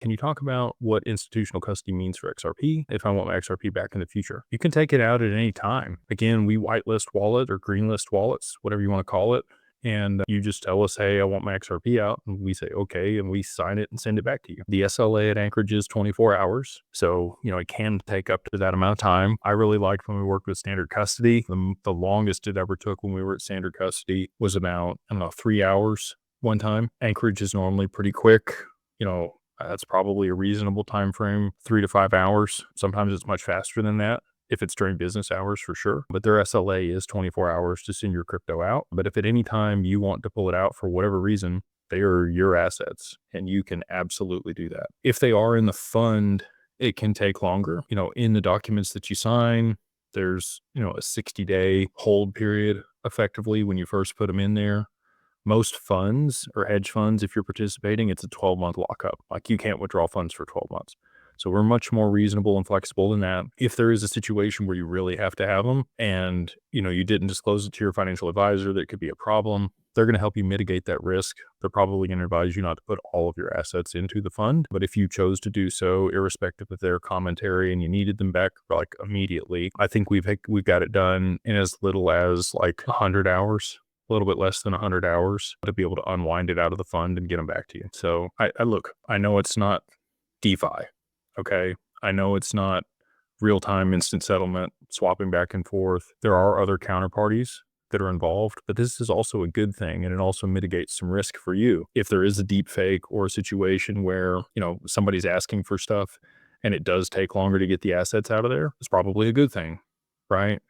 can you talk about what institutional custody means for XRP if I want my XRP back in the future? You can take it out at any time. Again, we whitelist wallet or greenlist wallets, whatever you want to call it. And you just tell us, hey, I want my XRP out. And we say, okay. And we sign it and send it back to you. The SLA at Anchorage is 24 hours. So, it can take up to that amount of time. I really liked when we worked with standard custody. The longest it ever took when we were at standard custody was about, 3 hours one time. Anchorage is normally pretty quick. That's probably a reasonable time frame, 3 to 5 hours. Sometimes it's much faster than that if it's during business hours for sure. But their SLA is 24 hours to send your crypto out. But if at any time you want to pull it out for whatever reason, they are your assets and you can absolutely do that. If they are in the fund, it can take longer. In the documents that you sign, there's, a 60-day hold period effectively when you first put them in there. Most funds or hedge funds, if you're participating, it's a 12-month lockup. Like you can't withdraw funds for 12 months. So we're much more reasonable and flexible than that. If there is a situation where you really have to have them and, you didn't disclose it to your financial advisor, that could be a problem. They're going to help you mitigate that risk. They're probably going to advise you not to put all of your assets into the fund. But if you chose to do so, irrespective of their commentary, and you needed them back like immediately, I think we've got it done in as little as like 100 hours. A little bit less than 100 hours to be able to unwind it out of the fund and get them back to you. So I know it's not DeFi. Okay. I know it's not real-time instant settlement, swapping back and forth. There are other counterparties that are involved, but this is also a good thing. And it also mitigates some risk for you. If there is a deep fake or a situation where, somebody's asking for stuff and it does take longer to get the assets out of there, it's probably a good thing, right?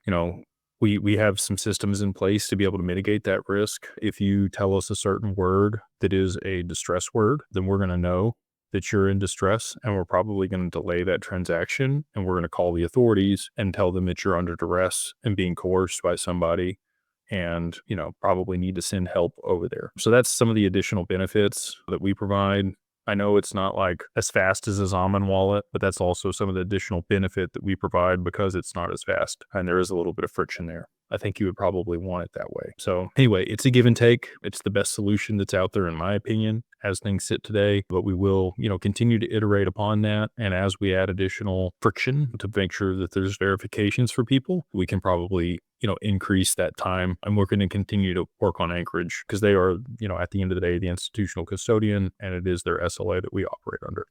We have some systems in place to be able to mitigate that risk. If you tell us a certain word that is a distress word, then we're going to know that you're in distress, and we're probably going to delay that transaction, and we're going to call the authorities and tell them that you're under duress and being coerced by somebody and, probably need to send help over there. So that's some of the additional benefits that we provide. I know it's not like as fast as a Zaman wallet, but that's also some of the additional benefit that we provide because it's not as fast and there is a little bit of friction there. I think you would probably want it that way. So anyway, it's a give and take. It's the best solution that's out there, in my opinion, as things sit today, but we will, continue to iterate upon that. And as we add additional friction to make sure that there's verifications for people, we can probably, increase that time. And we're going to continue to work on Anchorage because they are, at the end of the day, the institutional custodian, and it is their SLA that we operate under.